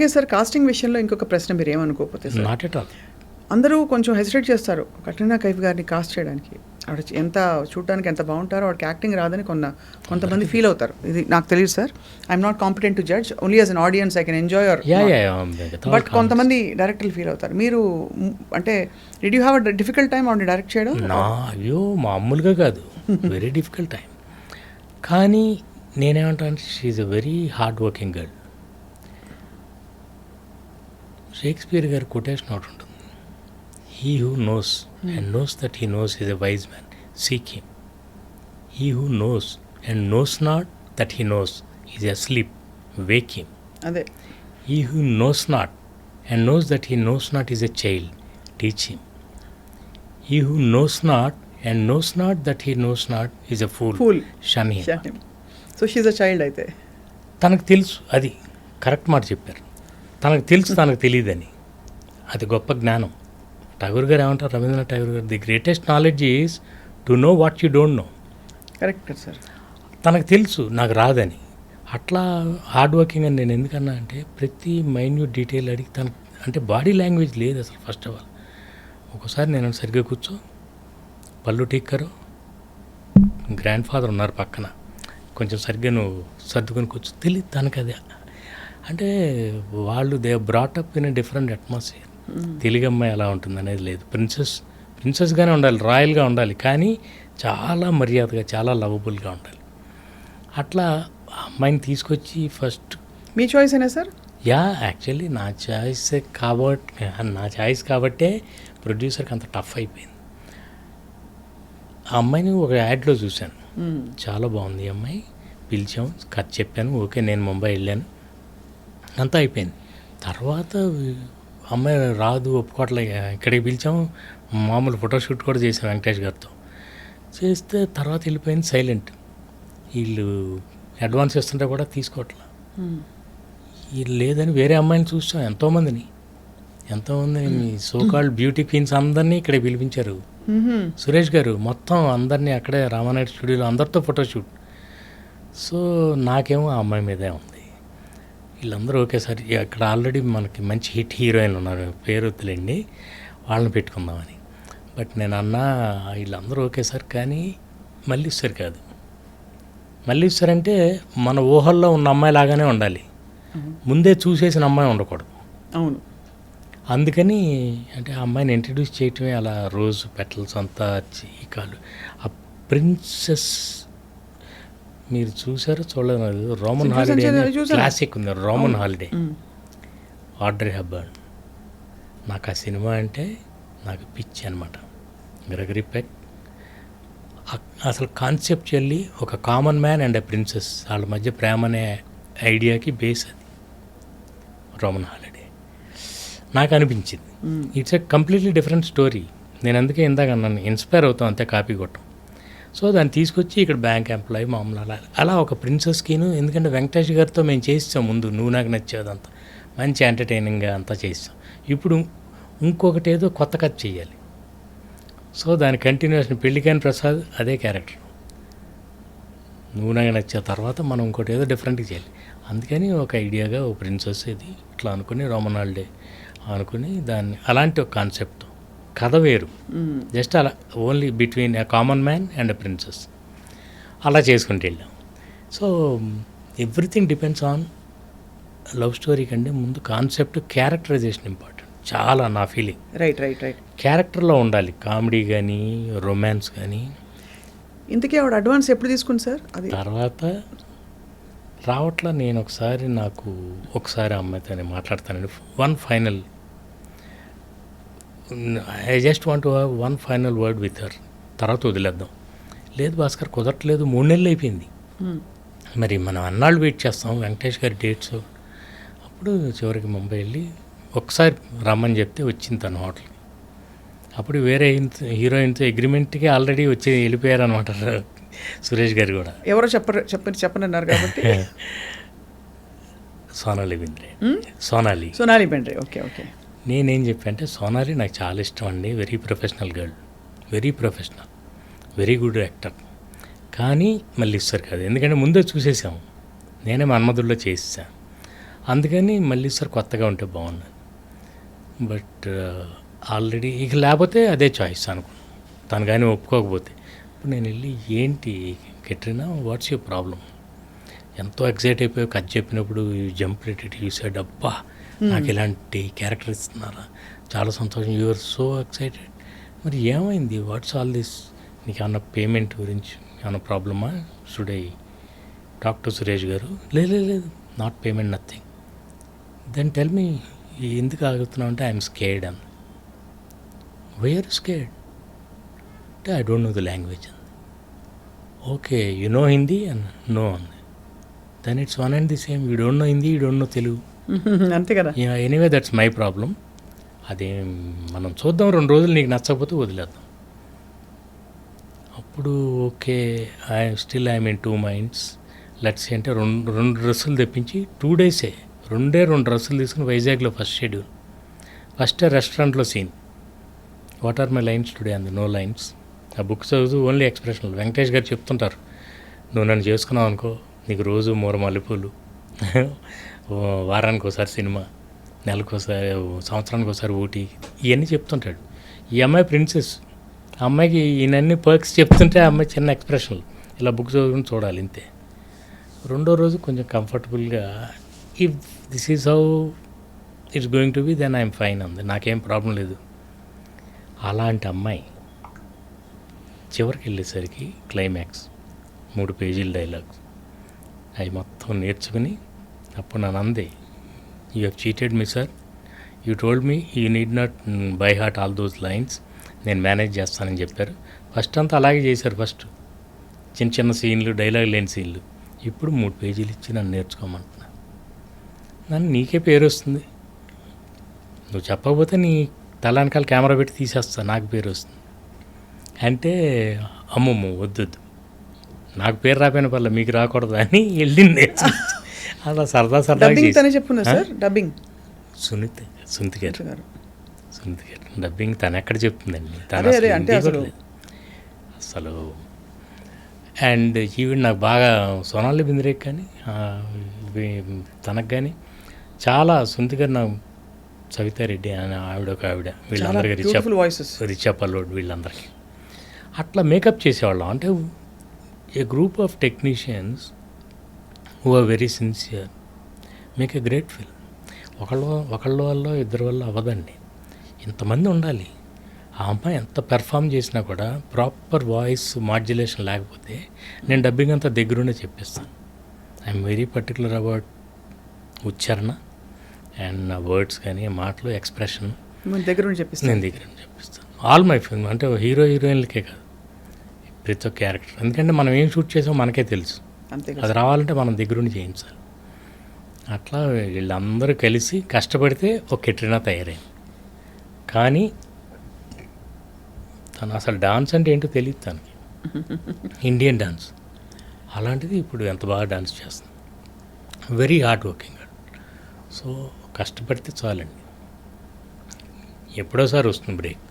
అలాగే sir casting విషయంలో ఇంకొక ప్రశ్న మీరు ఏమనుకోకపోతే సార్, నాట్ ఎట్ ఆల్. అందరూ కొంచెం హెసిటేట్ చేస్తారు కట్రీనా కైఫ్ గారిని కాస్ట్ చేయడానికి. ఆవిడ ఎంత చూడడానికి ఎంత బాగుంటారో ఆవిడకి యాక్టింగ్ రాదని కొంతమంది ఫీల్ అవుతారు. ఇది నాకు తెలియదు sir, I'm not competent to judge, only as an audience I can enjoy your. But కొంతమంది డైరెక్టర్లు ఫీల్ అవుతారు. మీరు అంటే did you have a difficult time ఆవిడని డైరెక్ట్ చేయడం? అయ్యో మామూలుగా కాదు, వెరీ డిఫికల్ట్ టైం. కానీ నేనేమంటాను, she's a very hard working girl. Shakespeare గారి కొటేషన్ ఒకటి ఉంటుంది, he who knows and knows that he knows is a wise man, seek him. He who knows and knows not that he knows is asleep, wake him. అదే, he who knows not and knows that he knows not is a child, teach him. He who knows not and knows not that he knows not is a fool, shun him. So she's a child. అయితే తనకు తెలుసు, అది correct మాట చెప్పారు, తనకు తెలుసు తనకు తెలియదని. అది గొప్ప జ్ఞానం. ఠాగూర్ గారు ఏమంటారు, రవీంద్రనాథ్ ఠాగూర్ గారు, the greatest knowledge is to know what you don't no. Correct sir. తనకు తెలుసు నాకు రాదని. అట్లా హార్డ్ వర్కింగ్ అని నేను ఎందుకన్నా అంటే, ప్రతి మైన్యూట్ డీటెయిల్ అడిగి తనకు అంటే బాడీ లాంగ్వేజ్ లేదు అసలు. ఫస్ట్ ఆఫ్ ఆల్ ఒక్కోసారి నేను సరిగ్గా కూర్చో, పళ్ళు టీక్కరు, గ్రాండ్ ఫాదర్ ఉన్నారు పక్కన, కొంచెం సరిగ్గా నువ్వు సర్దుకొని కూర్చో, తెలియదు తనకు. అది అంటే వాళ్ళు they brought up in a different atmosphere. Telugu అమ్మాయి ఎలా ఉంటుంది అనేది లేదు. ప్రిన్సెస్గానే ఉండాలి, రాయల్గా ఉండాలి, కానీ చాలా మర్యాదగా, చాలా లవబుల్గా ఉండాలి. అట్లా అమ్మాయిని తీసుకొచ్చి ఫస్ట్. మీ చాయిస్ అయినా సార్? యా, యాక్చువల్లీ నా చాయిస్ కాబట్టే ప్రొడ్యూసర్కి అంత టఫ్ అయిపోయింది. ఆ అమ్మాయిని ఒక యాడ్లో చూశాను, చాలా బాగుంది ఈ అమ్మాయి, పిలిచాం, కథ చెప్పాను, ఓకే, నేను ముంబై వెళ్ళాను, అంతా అయిపోయింది. తర్వాత అమ్మాయి రాదు, ఒప్పుకోవట్లే, ఇక్కడికి పిలిచాము, మామూలు ఫోటోషూట్ కూడా చేసాం వెంకటేష్ గారితో. చేస్తే తర్వాత వెళ్ళిపోయింది సైలెంట్. వీళ్ళు అడ్వాన్స్ ఇస్తుంటే కూడా తీసుకోవట్లే. వీళ్ళు లేదని వేరే అమ్మాయిని చూసాం, ఎంతోమందిని మీ సోకాల్డ్ బ్యూటీ క్వీన్స్ అందరినీ ఇక్కడే పిలిపించారు. సురేష్ గారు మొత్తం అందరినీ అక్కడే రామానాయుడు స్టూడియోలో అందరితో ఫోటోషూట్. సో నాకేమో ఆ అమ్మాయి మీదే ఉంది. వీళ్ళందరూ ఒకేసారి అక్కడ ఆల్రెడీ మనకి మంచి హిట్ హీరోయిన్ ఉన్నారు, పేరు వద్దులేండి, వాళ్ళని పెట్టుకుందామని. బట్ నేను అన్నా వీళ్ళందరూ ఒకేసారి, కానీ మల్లీశ్వరి కాదు. మల్లీశ్వరి అంటే మన ఊహల్లో ఉన్న అమ్మాయి లాగానే ఉండాలి, ముందే చూసేసిన అమ్మాయి ఉండకూడదు. అవును. అందుకని అంటే ఆ అమ్మాయిని ఇంట్రడ్యూస్ చేయటమే అలా, రోజ్ పెటల్స్ అంతా చీకాలు. ఆ ప్రిన్సెస్ మీరు చూసారో చూడలేదు, రోమన్ హాలిడే క్లాసిక్ ఉంది, రోమన్ హాలిడే, ఆడ్రీ హెప్బర్న్. నాకు ఆ సినిమా అంటే నాకు పిచ్చి అనమాట. గ్రెగరీ పెక్ అసలు కాన్సెప్చువల్లీ ఒక common man and a princess, వాళ్ళ మధ్య ప్రేమ అనే ఐడియాకి బేస్ అది రోమన్ హాలిడే. నాకు అనిపించింది it's a completely different story. నేను అందుకే ఇందాక అన్నాను, ఇన్స్పైర్ అవుతాం అంతే, కాపీ కొట్టం. సో దాన్ని తీసుకొచ్చి ఇక్కడ బ్యాంక్ ఎంప్లాయీ మామూలు అలా ఒక ప్రిన్సెస్కిను. ఎందుకంటే వెంకటేష్ గారితో మేము చేస్తాం ముందు, నువ్వు నాకు నచ్చేదంతా మంచి ఎంటర్టైనింగ్గా అంతా చేస్తాం. ఇప్పుడు ఇంకొకటి ఏదో కొత్త కథ చేయాలి. సో దాని కంటిన్యూషన్ పెళ్ళికాని ప్రసాద్ అదే క్యారెక్టర్, నువ్వు నాకు నచ్చే తర్వాత మనం ఇంకోటి ఏదో డిఫరెంట్గా చేయాలి. అందుకని ఒక ఐడియాగా ఓ ప్రిన్సెస్ ఇది ఇట్లా అనుకుని రోమన్ హాలిడే అనుకుని దాన్ని అలాంటి ఒక కాన్సెప్ట్, కథ వేరు, జస్ట్ అలా only between a common man and a princess అలా చేసుకుంటూ వెళ్ళాం. So everything depends on love story కంటే ముందు కాన్సెప్ట్, క్యారెక్టరైజేషన్ ఇంపార్టెంట్ చాలా, నా ఫీలింగ్. రైట్. క్యారెక్టర్లో ఉండాలి, కామెడీ కానీ రొమాన్స్ కానీ. ఇంతకీ ఆవిడ అడ్వాన్స్ ఎప్పుడు తీసుకుంది సార్? అది తర్వాత రావట్లా. నేను ఒకసారి అమ్మాయితో మాట్లాడతానండి, one final, I just want to have one final word with her, తర్వాత వదిలేద్దాం. లేదు భాస్కర్ కుదరట్లేదు, 3 నెలలు అయిపోయింది, మరి మనం అన్నాళ్ళు వెయిట్ చేస్తాం వెంకటేష్ గారి డేట్స్. అప్పుడు చివరికి ముంబై వెళ్ళి ఒకసారి రమ్మని చెప్తే వచ్చింది తన హోటల్కి. అప్పుడు వేరే హీరోయిన్తో అగ్రిమెంట్కి ఆల్రెడీ వచ్చి వెళ్ళిపోయారు అనమాట సురేష్ గారు కూడా. ఎవరో చెప్పనన్నారు కాబట్టి సోనాలి బెంద్రే. ఓకే. నేనేం చెప్పానంటే, సోనాలి నాకు చాలా ఇష్టం అండి, very professional girl, very professional, very good actor, కానీ మళ్ళీ ఇస్తారు కాదు, ఎందుకంటే ముందే చూసేసాము, నేనే మన్మధుల్లో చేసేసాను. అందుకని మళ్ళీ సార్ కొత్తగా ఉంటే బాగున్నాను. బట్ ఆల్రెడీ ఇక లేకపోతే అదే చాయిస్ అనుకున్నాను. తను కానీ ఒప్పుకోకపోతే ఇప్పుడు నేను వెళ్ళి ఏంటి కెట్రినా వాట్స్ యువర్ ప్రాబ్లం, ఎంతో ఎక్సైట్ అయిపోయి కథ చెప్పినప్పుడు జంప్ రేటెడ్ యూ సెడ్ అబ్బా నాకు ఇలాంటి క్యారెక్టర్ ఇస్తున్నారా, చాలా సంతోషం, యూఆర్ సో ఎక్సైటెడ్. మరి ఏమైంది, వాట్స్ ఆల్ దిస్, నీకు ఏమన్నా పేమెంట్ గురించి ఏమన్నా ప్రాబ్లమా, should I talk to Suresh గారు? లేదు not payment, nothing. Then tell me ఎందుకు ఆగుతున్నావు అంటే ఐఎమ్ స్కేర్డ్ అని. వై ఆర్ స్కేర్డ్ అంటే I don't know the language అంది. Okay you know Hindi and no అంది. Then it's one and the same, you don't know Hindi, you don't know Telugu. అంతే కదా. Anyway that's my problem. అదే మనం చూద్దాం, 2 రోజులు నీకు నచ్చకపోతే వదిలేద్దాం. అప్పుడు okay I'm in 2 minds. Let's అంటే రెండు డ్రెస్సులు తెప్పించి 2 days 2 డ్రెస్సులు తీసుకుని వైజాగ్లో ఫస్ట్ షెడ్యూల్. ఫస్ట్ రెస్టారెంట్లో scene, what are my lines today అంది. No lines. ఆ బుక్ చదువుతూ ఓన్లీ ఎక్స్ప్రెషన్లు. వెంకటేష్ గారు చెప్తుంటారు, నువ్వు నన్ను చేసుకున్నావు అనుకో నీకు రోజు 3 మల్లెపూలు, వారానికి ఒకసారి సినిమా, నెలకోసారి, సంవత్సరానికి ఒకసారి ఊటీ, ఇవన్నీ చెప్తుంటాడు. ఈ అమ్మాయి ప్రిన్సెస్, ఆ అమ్మాయికి ఈయనన్ని పర్క్స్ చెప్తుంటే ఆ అమ్మాయి చిన్న ఎక్స్ప్రెషన్లు ఇలా బుక్ చదువుకుని చూడాలి ఇంతే. 2వ రోజు కొంచెం కంఫర్టబుల్గా if this is how it's going to be then I'm fine అంది, నాకేం ప్రాబ్లం లేదు. అలాంటి అమ్మాయి చివరికి వెళ్ళేసరికి క్లైమాక్స్ 3 పేజీల డైలాగ్స్ అవి మొత్తం నేర్చుకుని అప్పుడు నన్ను అంది, you have cheated me sir, you told me you need not by heart all those lines, నేను మేనేజ్ చేస్తానని చెప్పారు. ఫస్ట్ అంతా అలాగే చేశారు, ఫస్ట్ చిన్న సీన్లు, డైలాగ్ లేని సీన్లు. ఇప్పుడు 3 పేజీలు ఇచ్చి నన్ను నేర్చుకోమంటున్నా. నన్ను నీకే పేరు వస్తుంది, నువ్వు చెప్పకపోతే నీ తల వెనకాల కెమెరా పెట్టి తీసేస్తా, నాకు పేరు వస్తుంది అంటే అమ్మమ్మ వద్దు, నాకు పేరు రాపోయిన పర్లేదు మీకు రాకూడదు అని వెళ్ళింది. అలా సరదా చెప్పున్నా సార్. డబ్బింగ్ సునీత గారు డబ్బింగ్ తను ఎక్కడ చెప్తుందండి, అసలు. అండ్ ఈవెన్ నాకు బాగా సోనాలి బింద్రేక్ కానీ తనకు కానీ చాలా, సునీత గారు నాకు, సవితారెడ్డి అని ఆవిడ వీళ్ళందరికీ రిచా పల్లోడ్ వీళ్ళందరికీ అట్లా మేకప్ చేసేవాళ్ళం. అంటే a group of technicians who are very sincere make a great film. ఒకళ్ళ వల్ల ఇద్దరి వల్ల అవ్వదండి, ఇంతమంది ఉండాలి. ఆ అమ్మాయి ఎంత పెర్ఫామ్ చేసినా కూడా ప్రాపర్ వాయిస్ మాడ్యులేషన్ లేకపోతే నేను డబ్బింగ్ అంతా దగ్గరుండే చెప్పిస్తాను. ఐఎమ్ వెరీ పర్టికులర్ అబౌట్ ఉచ్చారణ అండ్ నా వర్డ్స్ కానీ మాటలు ఎక్స్ప్రెషన్ నేను దగ్గర చెప్పిస్తాను. ఆల్ మై ఫిల్మ్ అంటే హీరోయిన్లకే కాదు, ప్రతి ఒక్క క్యారెక్టర్. ఎందుకంటే మనం ఏం షూట్ చేసామో మనకే తెలుసు, అది రావాలంటే మనం దగ్గరుండి చేయించాలి. అట్లా వీళ్ళందరూ కలిసి కష్టపడితే ఒక కెట్రినా తయారైంది. కానీ తను అసలు డాన్స్ అంటే ఏంటో తెలియదు తనకి, ఇండియన్ డాన్స్. అలాంటిది ఇప్పుడు ఎంత బాగా డాన్స్ చేస్తుంది, వెరీ హార్డ్ వర్కింగ్. సో కష్టపడితే చాలండి, ఎప్పుడోసారి వస్తుంది బ్రేక్.